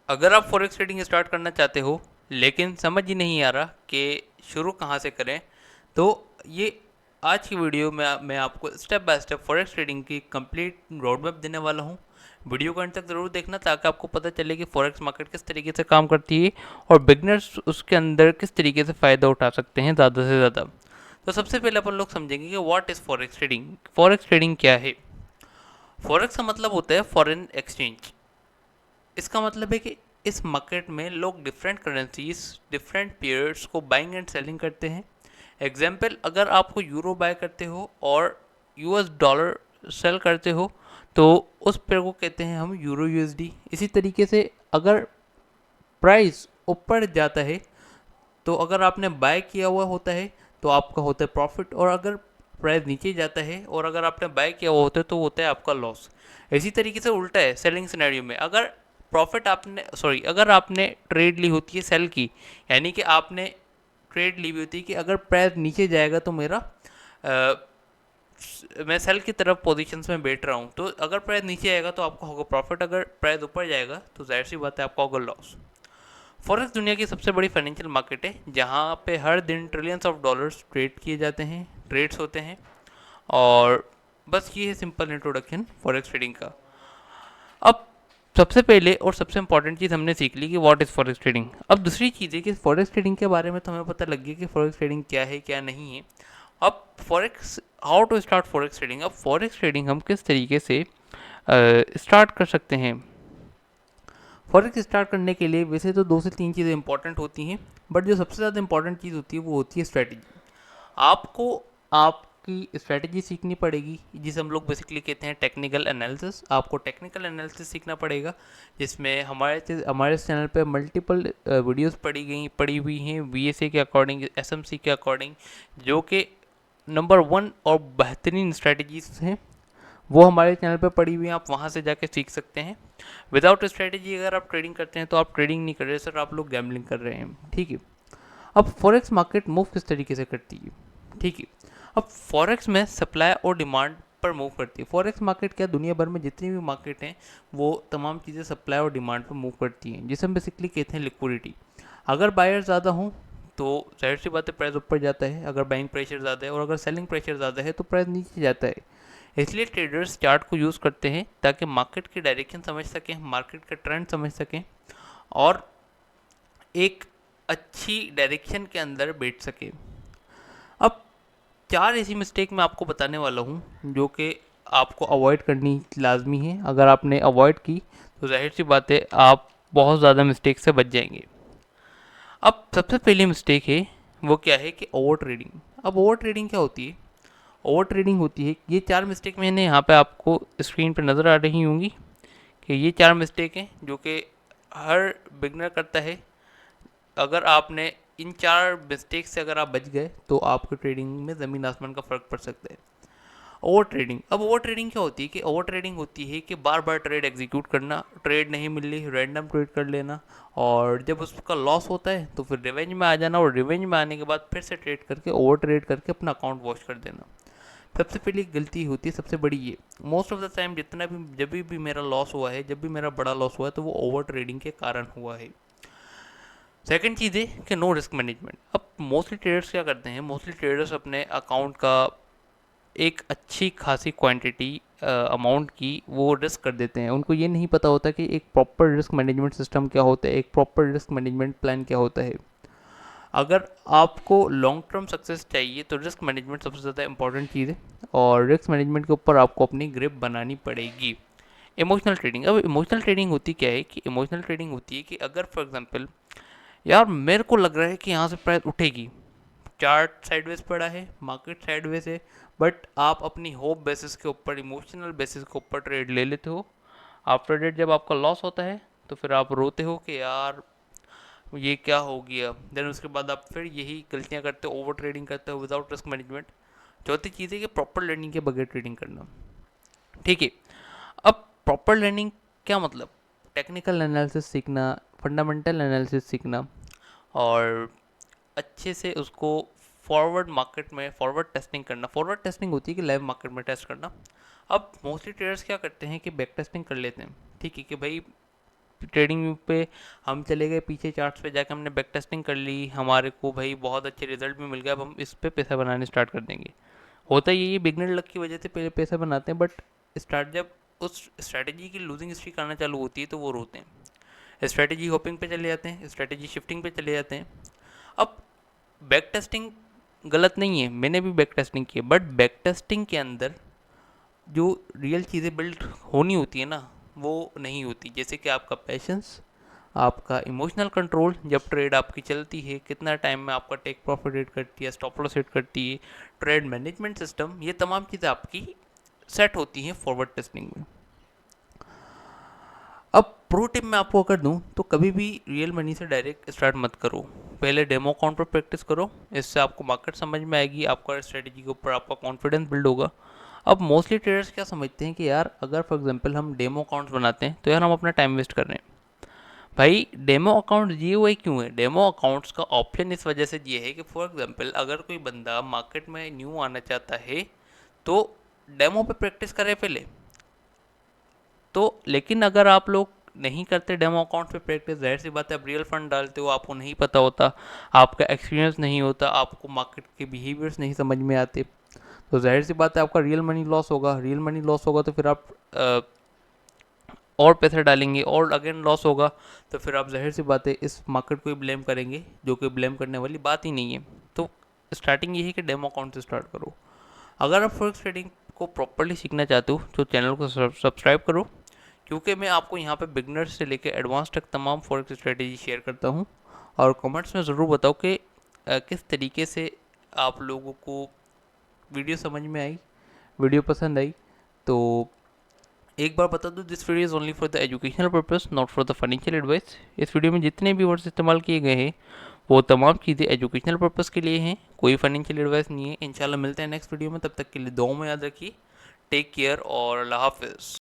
अगर आप forex trading start करना चाहते हो लेकिन समझ ही नहीं आ रहा कि शुरू कहाँ से करें, तो ये आज की वीडियो में मैं आपको step by step forex trading की कंप्लीट रोड मैप देने वाला हूँ। वीडियो को अंत तक ज़रूर देखना ताकि आपको पता चले कि फॉरेक्स मार्केट किस तरीके से काम करती है और बिगनर्स उसके अंदर किस तरीके से फ़ायदा उठा सकते हैं ज़्यादा से ज़्यादा। तो सबसे पहले अपन लोग समझेंगे कि what is forex trading. Forex trading क्या है? फॉरेक्स का मतलब होता है फॉरेन एक्सचेंज। इसका मतलब है कि इस मार्केट में लोग डिफरेंट करेंसीज डिफरेंट पीरियड्स को बाइंग एंड सेलिंग करते हैं। एग्जाम्पल, अगर आपको यूरो बाय करते हो और यूएस डॉलर सेल करते हो तो उस पेयर को कहते हैं हम यूरो यूएसडी। इसी तरीके से अगर प्राइस ऊपर जाता है तो अगर आपने बाय किया हुआ होता है तो आपका होता है प्रॉफिट, और अगर प्राइस नीचे जाता है और अगर आपने बाय किया हुआ होता है तो होता है आपका लॉस। इसी तरीके से उल्टा है सेलिंग सिनेरियो में। अगर प्रॉफिट आपने सॉरी अगर आपने ट्रेड ली होती है सेल की, यानी कि आपने ट्रेड ली हुई होती है कि अगर प्राइस नीचे जाएगा तो मेरा मैं सेल की तरफ पोजीशंस में बैठ रहा हूँ, तो अगर प्राइस नीचे आएगा तो आपका होगा प्रॉफिट, अगर प्राइस ऊपर जाएगा तो जाहिर सी बात है आपका होगा लॉस। फॉरेक्स दुनिया की सबसे बड़ी फाइनेंशियल मार्केट है जहाँ पे हर दिन ट्रिलियंस ऑफ डॉलर्स ट्रेड किए जाते हैं, ट्रेड्स होते हैं। और बस ये है सिंपल इंट्रोडक्शन फॉरेक्स ट्रेडिंग का। अब सबसे पहले और सबसे इंपॉर्टेंट चीज़ हमने सीख ली कि व्हाट इज़ फॉरेक्स ट्रेडिंग। अब दूसरी चीज़ है कि फॉरेक्स ट्रेडिंग के बारे में तो हमें पता लग गया कि फॉरेक्स ट्रेडिंग क्या है क्या नहीं है। अब forex how to start forex trading. अब फॉरेक्स ट्रेडिंग हम किस तरीके से स्टार्ट कर सकते हैं। फॉरेक्स स्टार्ट करने के लिए वैसे तो दो से तीन चीज़ें इंपॉर्टेंट होती हैं, बट जो सबसे ज़्यादा इंपॉर्टेंट चीज़ होती है वो होती है स्ट्रैटेजी। आपको आपकी स्ट्रैटेजी सीखनी पड़ेगी जिसे हम लोग बेसिकली कहते हैं टेक्निकल एनालिसिस। आपको टेक्निकल एनालिसिस सीखना पड़ेगा जिसमें हमारे चैनल पे मल्टीपल वीडियोस पड़ी हुई हैं वीएसए के अकॉर्डिंग, एसएमसी के अकॉर्डिंग, जो कि नंबर वन और बेहतरीन स्ट्रैटेजीज हैं। वो हमारे चैनल पे पड़ी हुई हैं, आप वहाँ से जाके सीख सकते हैं। विदाउट स्ट्रैटेजी अगर आप ट्रेडिंग करते हैं तो आप ट्रेडिंग नहीं कर रहे सर, आप लोग गैम्बलिंग कर रहे हैं। ठीक है। अब फॉरेक्स मार्केट मूव किस तरीके से करती है? ठीक है। अब फॉरेक्स में सप्लाई और डिमांड पर मूव करती है। फॉरेक्स मार्केट क्या, दुनिया भर में जितनी भी मार्केट हैं वो तमाम चीज़ें सप्लाई और डिमांड पर मूव करती हैं, जिसे हम बेसिकली कहते हैं लिक्विडिटी। अगर बायर ज़्यादा हों तो जाहिर सी बात है प्राइस ऊपर जाता है, अगर बाइंग प्रेशर ज़्यादा है, और अगर सेलिंग प्रेशर ज़्यादा है तो प्राइस नीचे जाता है। इसलिए ट्रेडर्स चार्ट को यूज़ करते हैं ताकि मार्केट की डायरेक्शन समझ सकें, मार्केट का ट्रेंड समझ सकें और एक अच्छी डायरेक्शन के अंदर बैठ सके। अब चार ऐसी मिस्टेक मैं आपको बताने वाला हूँ जो कि आपको अवॉइड करनी लाजमी है। अगर आपने अवॉइड की तो जाहिर सी बात है आप बहुत ज़्यादा मिस्टेक से बच जाएंगे। अब सबसे पहली मिस्टेक है वो क्या है कि ओवर ट्रेडिंग। अब ओवर ट्रेडिंग क्या होती है? ओवर ट्रेडिंग होती है, ये चार मिस्टेक मैंने यहाँ पे आपको स्क्रीन पर नज़र आ रही होंगी कि ये चार मिस्टेक हैं जो कि हर बिगनर करता है। अगर आपने इन चार मिस्टेक से अगर आप बच गए तो आपके ट्रेडिंग में ज़मीन आसमान का फ़र्क पड़ सकता है। Over trading. अब ओवर ट्रेडिंग क्या होती है कि ओवर ट्रेडिंग होती है कि बार बार ट्रेड एग्जीक्यूट करना, ट्रेड नहीं मिल रही रैंडम ट्रेड कर लेना, और जब उसका लॉस होता है तो फिर रिवेंज में आ जाना, और रिवेंज में आने के बाद फिर से ट्रेड करके ओवर ट्रेड करके अपना अकाउंट वॉश कर देना। सबसे पहली गलती होती है सबसे बड़ी ये। मोस्ट ऑफ द टाइम जितना भी जब भी मेरा लॉस हुआ है, जब भी मेरा बड़ा लॉस हुआ है तो वो ओवर ट्रेडिंग के कारण हुआ है। सेकंड चीज़ है कि नो रिस्क मैनेजमेंट। अब मोस्टली ट्रेडर्स क्या करते हैं, मोस्टली ट्रेडर्स अपने अकाउंट का एक अच्छी खासी क्वांटिटी अमाउंट की वो रिस्क कर देते हैं। उनको ये नहीं पता होता कि एक प्रॉपर रिस्क मैनेजमेंट सिस्टम क्या होता है, एक प्रॉपर रिस्क मैनेजमेंट प्लान क्या होता है। अगर आपको लॉन्ग टर्म सक्सेस चाहिए तो रिस्क मैनेजमेंट सबसे ज़्यादा इंपॉर्टेंट चीज़ है, और रिस्क मैनेजमेंट के ऊपर आपको अपनी ग्रिप बनानी पड़ेगी। Emotional trading. अब इमोशनल ट्रेडिंग होती क्या है कि इमोशनल ट्रेडिंग होती है कि अगर फॉर एग्जांपल यार मेरे को लग रहा है कि यहाँ से प्राइस उठेगी, चार्ट साइडवेज पड़ा है, मार्केट साइडवेज है, बट आप अपनी होप बेसिस के ऊपर, इमोशनल बेसिस के ऊपर ट्रेड ले लेते हो। आफ्टर डेट जब आपका लॉस होता है तो फिर आप रोते हो कि यार ये क्या हो गया। देन उसके बाद आप फिर यही गलतियां करते हो, ओवर ट्रेडिंग करते हो विदाउट रिस्क मैनेजमेंट। चौथी चीज़ है कि प्रॉपर लर्निंग के बगैर ट्रेडिंग करना। ठीक है। अब प्रॉपर लर्निंग क्या मतलब? टेक्निकल एनालिसिस सीखना, फंडामेंटल एनालिसिस सीखना, और अच्छे से उसको फॉरवर्ड मार्केट में फॉरवर्ड टेस्टिंग करना। फॉरवर्ड टेस्टिंग होती है कि लाइव मार्केट में टेस्ट करना। अब मोस्टली ट्रेडर्स क्या करते हैं कि बैक टेस्टिंग कर लेते हैं। ठीक है कि भाई ट्रेडिंग व्यू पे हम चले गए पीछे चार्ट्स पे जाके हमने बैक टेस्टिंग कर ली, हमारे को भाई बहुत अच्छे रिजल्ट भी मिल गया, अब हम इस पे पैसा बनाने स्टार्ट कर देंगे। होता ये बिगनर लक की वजह से पहले पैसा बनाते हैं, बट स्टार्ट जब उस स्ट्रैटेजी की लूजिंग स्ट्रीक आना चालू होती है तो वो रोते हैं, स्ट्रैटेजी होपिंग पे चले जाते हैं, स्ट्रैटेजी शिफ्टिंग पे चले जाते हैं। अब बैक टेस्टिंग गलत नहीं है, मैंने भी बैक टेस्टिंग की है, बट बैक टेस्टिंग के अंदर जो रियल चीज़ें बिल्ड होनी होती है ना, वो नहीं होती। जैसे कि आपका पेशेंस, आपका इमोशनल कंट्रोल, जब ट्रेड आपकी चलती है कितना टाइम में आपका टेक प्रॉफिट हिट करती है, स्टॉप लॉस हिट करती है, ट्रेड मैनेजमेंट सिस्टम, ये तमाम चीज़ें आपकी सेट होती हैं फॉरवर्ड टेस्टिंग में। अब प्रो टिप मैं आपको अगर दूं तो कभी भी रियल मनी से डायरेक्ट स्टार्ट मत करो, पहले डेमो अकाउंट पर प्रैक्टिस करो, इससे आपको मार्केट समझ में आएगी, आपका स्ट्रेटेजी के ऊपर आपका कॉन्फिडेंस बिल्ड होगा। अब मोस्टली ट्रेडर्स क्या समझते हैं कि यार अगर फॉर एग्जांपल हम डेमो अकाउंट्स बनाते हैं तो यार हम अपना टाइम वेस्ट कर रहे हैं। भाई डेमो अकाउंट ये हुए क्यों है, डेमो अकाउंट्स का ऑप्शन इस वजह से ये है कि फॉर एग्जांपल अगर कोई बंदा मार्केट में न्यू आना चाहता है तो डेमो पे प्रैक्टिस करे पहले। तो लेकिन अगर आप लोग नहीं करते डेमो अकाउंट पे प्रैक्टिस, जाहिर सी बात है आप रियल फंड डालते हो, आपको नहीं पता होता, आपका एक्सपीरियंस नहीं होता, आपको मार्केट के बिहेवियर्स नहीं समझ में आते, तो जाहिर सी बात है आपका रियल मनी लॉस होगा। रियल मनी लॉस होगा तो फिर आप और पैसे डालेंगे और अगेन लॉस होगा, तो फिर आप जाहिर सी बात है इस मार्केट को ही ब्लेम करेंगे, जो कि ब्लेम करने वाली बात ही नहीं है। तो स्टार्टिंग यही है कि डेमो अकाउंट से स्टार्ट करो। अगर आप फॉरेक्स ट्रेडिंग को प्रॉपरली सीखना चाहते हो तो चैनल को सब्सक्राइब करो, क्योंकि मैं आपको यहाँ पे बिगनर्स से लेकर एडवांस तक तमाम फॉरेक्स स्ट्रेटेजी शेयर करता हूँ। और कमेंट्स में ज़रूर बताओ कि किस तरीके से आप लोगों को वीडियो समझ में आई, वीडियो पसंद आई। तो एक बार बता दूँ, this video is only for the educational purpose, not for the financial advice. इस वीडियो में जितने भी वर्ड्स इस्तेमाल किए गए हैं वो तमाम चीज़ें एजुकेशनल पर्पस के लिए हैं, कोई फाइनेंशियल एडवाइस नहीं है। इंशाल्लाह मिलते हैं नेक्स्ट वीडियो में, तब तक के लिए दुआ में याद रखिए। टेक केयर और अल्लाह हाफिज़।